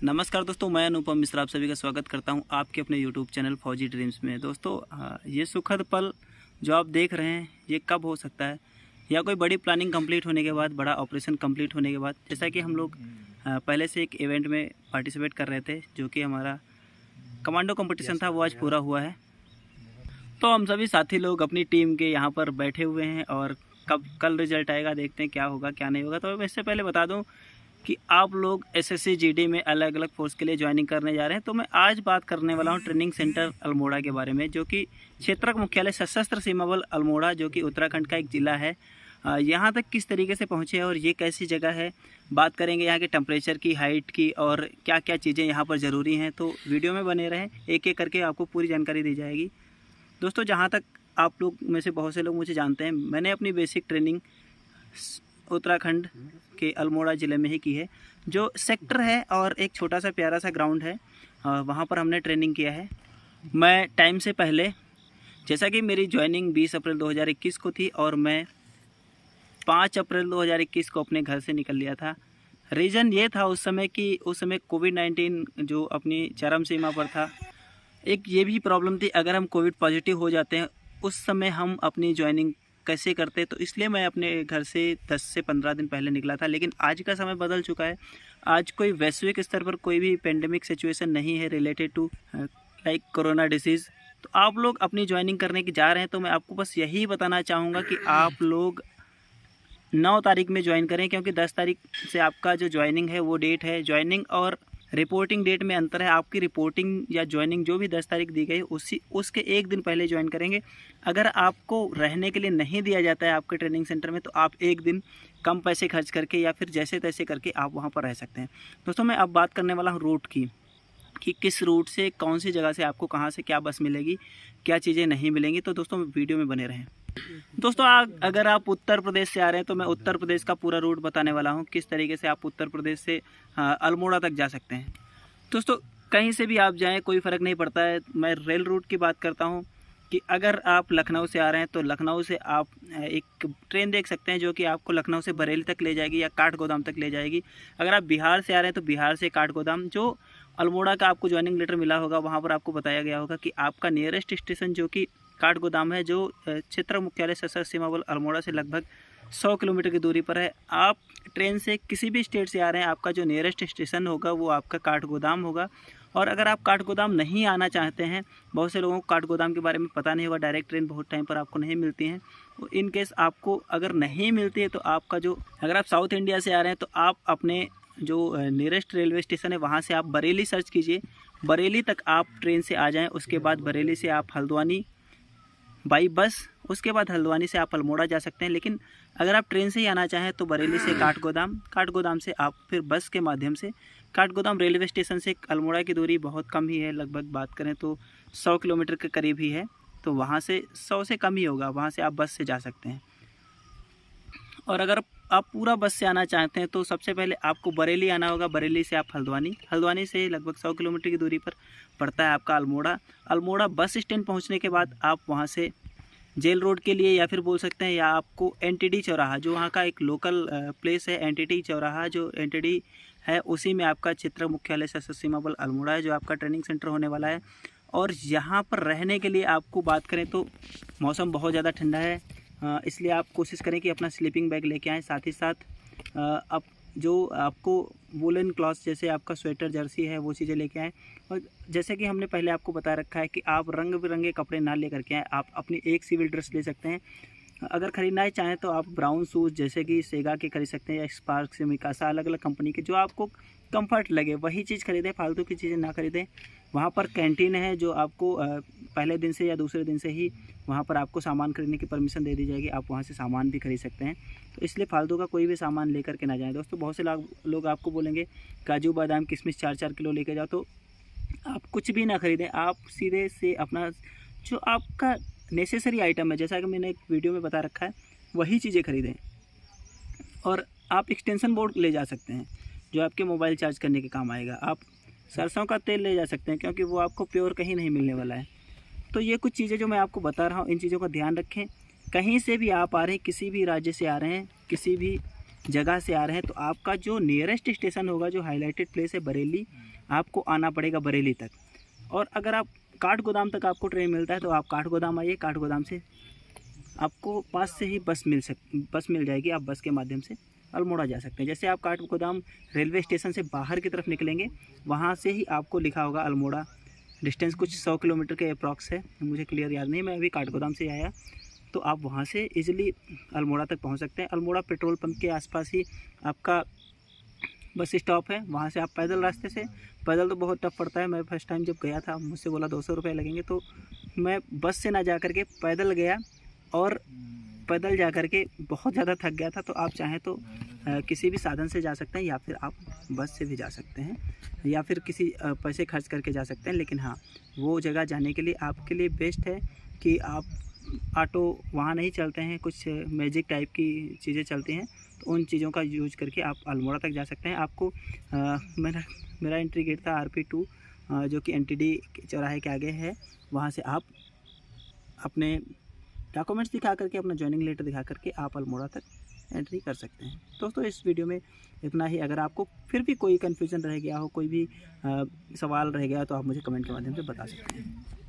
नमस्कार दोस्तों, मैं अनुपम मिश्रा आप सभी का स्वागत करता हूं आपके अपने यूट्यूब चैनल फौजी ड्रीम्स में। दोस्तों, ये सुखद पल जो आप देख रहे हैं ये कब हो सकता है? या कोई बड़ी प्लानिंग कंप्लीट होने के बाद, बड़ा ऑपरेशन कंप्लीट होने के बाद। जैसा कि हम लोग पहले से एक इवेंट में पार्टिसिपेट कर रहे थे जो कि हमारा कमांडो कंपटीशन था, वो आज पूरा हुआ है। तो हम सभी साथी लोग अपनी टीम के यहाँ पर बैठे हुए हैं और कल रिजल्ट आएगा, देखते हैं क्या होगा क्या नहीं होगा। तो मैं इससे पहले बता दूँ कि आप लोग एसएससी जीडी में अलग अलग फोर्स के लिए ज्वाइनिंग करने जा रहे हैं। तो मैं आज बात करने वाला हूं ट्रेनिंग सेंटर अल्मोड़ा के बारे में, जो कि क्षेत्रक मुख्यालय सशस्त्र सीमा बल अल्मोड़ा, जो कि उत्तराखंड का एक ज़िला है। यहाँ तक किस तरीके से पहुँचे और ये कैसी जगह है, बात करेंगे यहाँ के टेम्परेचर की, हाइट की और क्या क्या चीज़ें यहाँ पर ज़रूरी हैं। तो वीडियो में बने रहें, एक एक करके आपको पूरी जानकारी दी जाएगी। दोस्तों, जहाँ तक आप लोग में से बहुत से लोग मुझे जानते हैं, मैंने अपनी बेसिक ट्रेनिंग उत्तराखंड के अल्मोड़ा ज़िले में ही की है। जो सेक्टर है और एक छोटा सा प्यारा सा ग्राउंड है, वहाँ पर हमने ट्रेनिंग किया है। मैं टाइम से पहले, जैसा कि मेरी ज्वाइनिंग 20 अप्रैल 2021 को थी और मैं 5 अप्रैल 2021 को अपने घर से निकल लिया था। रीज़न ये था उस समय कि उस समय कोविड-19 जो अपनी चरम सीमा पर था। एक ये भी प्रॉब्लम थी, अगर हम कोविड पॉजिटिव हो जाते हैं उस समय हम अपनी ज्वाइनिंग कैसे करते। तो इसलिए मैं अपने घर से 10 से 15 दिन पहले निकला था। लेकिन आज का समय बदल चुका है। आज कोई वैश्विक स्तर पर कोई भी पेंडेमिक सिचुएशन नहीं है related to like corona disease. तो आप लोग अपनी ज्वाइनिंग करने की जा रहे हैं, तो मैं आपको बस यही बताना चाहूँगा कि आप लोग 9 तारीख में ज्वाइन करें, क्योंकि 10 तारीख से आपका जो ज्वाइनिंग है वो डेट है। ज्वाइनिंग और रिपोर्टिंग डेट में अंतर है। आपकी रिपोर्टिंग या ज्वाइनिंग जो भी 10 तारीख दी गई उसके एक दिन पहले ज्वाइन करेंगे। अगर आपको रहने के लिए नहीं दिया जाता है आपके ट्रेनिंग सेंटर में, तो आप एक दिन कम पैसे खर्च करके या फिर जैसे तैसे करके आप वहाँ पर रह सकते हैं। दोस्तों, मैं अब बात करने वाला हूँ रूट की, कि किस रूट से, कौन सी जगह से आपको कहाँ से क्या बस मिलेगी, क्या चीज़ें नहीं मिलेंगी। तो दोस्तों, वीडियो में बने रहें। दोस्तों, अगर आप उत्तर प्रदेश से आ रहे हैं तो मैं उत्तर प्रदेश का पूरा रूट बताने वाला हूं, किस तरीके से आप उत्तर प्रदेश से अल्मोड़ा तक जा सकते हैं। दोस्तों, कहीं से भी आप जाएं कोई फ़र्क नहीं पड़ता है। मैं रेल रूट की बात करता हूं कि अगर आप लखनऊ से आ रहे हैं तो लखनऊ से आप एक ट्रेन देख सकते हैं जो कि आपको लखनऊ से बरेली तक ले जाएगी या काठगोदाम तक ले जाएगी। अगर आप बिहार से आ रहे हैं तो बिहार से काठगोदाम, जो अल्मोड़ा का आपको ज्वाइनिंग लेटर मिला होगा वहाँ पर आपको बताया गया होगा कि आपका नियरेस्ट स्टेशन जो कि काठगोदाम है, जो क्षेत्र मुख्यालय सशस्त्र सीमा बल अल्मोड़ा से लगभग 100 किलोमीटर की दूरी पर है। आप ट्रेन से किसी भी स्टेट से आ रहे हैं, आपका जो नियरेस्ट स्टेशन होगा वो आपका काठगोदाम होगा। और अगर आप काठगोदाम नहीं आना चाहते हैं, बहुत से लोगों को काठगोदाम के बारे में पता नहीं होगा, डायरेक्ट ट्रेन बहुत टाइम पर आपको नहीं मिलती हैं। इन केस आपको अगर नहीं मिलती है तो आपका जो, अगर आप साउथ इंडिया से आ रहे हैं तो आप अपने जो नियरेस्ट रेलवे स्टेशन है वहाँ से आप बरेली सर्च कीजिए, बरेली तक आप ट्रेन से आ जाएँ। उसके बाद बरेली से आप हल्द्वानी बाई बस, उसके बाद हल्द्वानी से आप अल्मोड़ा जा सकते हैं। लेकिन अगर आप ट्रेन से ही आना चाहें तो बरेली से काठगोदाम, काठगोदाम से आप फिर बस के माध्यम से काठगोदाम रेलवे स्टेशन से अल्मोड़ा की दूरी बहुत कम ही है, लगभग बात करें तो 100 किलोमीटर के करीब ही है। तो वहाँ से 100 से कम ही होगा, वहाँ से आप बस से जा सकते हैं। और अगर आप पूरा बस से आना चाहते हैं तो सबसे पहले आपको बरेली आना होगा। बरेली से आप हल्द्वानी, हल्द्वानी से लगभग 100 किलोमीटर की दूरी पर पड़ता है आपका अल्मोड़ा। अल्मोड़ा बस स्टैंड पहुंचने के बाद आप वहां से जेल रोड के लिए, या फिर बोल सकते हैं, या आपको एनटीडी चौराहा, जो वहाँ का एक लोकल प्लेस है, एनटीडी चौराहा जो एनटीडी है, उसी में आपका क्षेत्र मुख्यालय सशस्त्र सीमा बल अल्मोड़ा है, जो आपका ट्रेनिंग सेंटर होने वाला है। और यहाँ पर रहने के लिए आपको बात करें तो मौसम बहुत ज़्यादा ठंडा है, इसलिए आप कोशिश करें कि अपना स्लीपिंग बैग लेके आएँ। साथ ही साथ आप जो आपको वुलन क्लॉथ, जैसे आपका स्वेटर, जर्सी है, वो चीज़ें लेके आएँ। और जैसे कि हमने पहले आपको बता रखा है कि आप रंग बिरंगे कपड़े ना लेकर के आएँ। आप अपनी एक सिविल ड्रेस ले सकते हैं। अगर ख़रीदना चाहें तो आप ब्राउन शूज़ जैसे कि सेगा के खरीद सकते हैं, या स्पार्क से, मिकासा, अलग अलग कंपनी के जो आपको कंफर्ट लगे वही चीज़ खरीदें, फालतू की चीज़ें ना खरीदें। वहाँ पर कैंटीन है जो आपको पहले दिन से या दूसरे दिन से ही वहाँ पर आपको सामान खरीदने की परमिशन दे दी जाएगी। आप वहाँ से सामान भी खरीद सकते हैं, तो इसलिए फालतू का कोई भी सामान लेकर के ना जाएं। दोस्तों, बहुत से लोग आपको बोलेंगे काजू बादाम किशमिश 4-4 किलो लेके जाओ, तो आप कुछ भी ना खरीदें। आप सीधे से अपना जो आपका नेसेसरी आइटम है, जैसा कि मैंने एक वीडियो में बता रखा है, वही चीज़ें खरीदें। और आप एक्सटेंशन बोर्ड ले जा सकते हैं जो आपके मोबाइल चार्ज करने के काम आएगा। आप सरसों का तेल ले जा सकते हैं, क्योंकि वो आपको प्योर कहीं नहीं मिलने वाला है। तो ये कुछ चीज़ें जो मैं आपको बता रहा हूँ, इन चीज़ों का ध्यान रखें। कहीं से भी आप आ रहे हैं, किसी भी राज्य से आ रहे हैं, किसी भी जगह से आ रहे हैं तो आपका जो नियरेस्ट स्टेशन होगा, जो हाईलाइटेड प्लेस है बरेली, आपको आना पड़ेगा बरेली तक। और अगर आप काठगोदाम तक आपको ट्रेन मिलता है तो आप काठगोदाम आइए, काठगोदाम से आपको पास से ही बस मिल जाएगी, आप बस के माध्यम से अल्मोड़ा जा सकते हैं। जैसे आप काठगोदाम रेलवे स्टेशन से बाहर की तरफ निकलेंगे, वहाँ से ही आपको लिखा होगा अल्मोड़ा। डिस्टेंस कुछ 100 किलोमीटर के अप्रॉक्स है, मुझे क्लियर याद नहीं, मैं अभी काठगोदाम से आया। तो आप वहाँ से इजीली अल्मोड़ा तक पहुँच सकते हैं। अल्मोड़ा पेट्रोल पंप के आसपास ही आपका बस स्टॉप है, वहाँ से आप पैदल रास्ते से, पैदल तो बहुत टफ पड़ता है। मैं फर्स्ट टाइम जब गया था, मुझसे बोला 200 रुपये लगेंगे, तो मैं बस से ना जा कर के पैदल गया और पैदल जा कर के बहुत ज़्यादा थक गया था। तो आप चाहें तो किसी भी साधन से जा सकते हैं, या फिर आप बस से भी जा सकते हैं, या फिर किसी पैसे खर्च करके जा सकते हैं। लेकिन हाँ, वो जगह जाने के लिए आपके लिए बेस्ट है कि आप ऑटो वहाँ नहीं चलते हैं, कुछ मैजिक टाइप की चीज़ें चलती हैं, तो उन चीज़ों का यूज करके आप अल्मोड़ा तक जा सकते हैं। आपको मेरा एंट्री गेट था RP2, जो कि NTD चौराहे के आगे है। वहाँ से आप अपने डॉक्यूमेंट्स दिखा करके, अपना जॉइनिंग लेटर दिखा करके आप अल्मोड़ा तक एंट्री कर सकते हैं। दोस्तों, इस वीडियो में इतना ही। अगर आपको फिर भी कोई कन्फ्यूज़न रह गया हो, कोई भी सवाल रह गया, तो आप मुझे कमेंट के माध्यम से बता सकते हैं।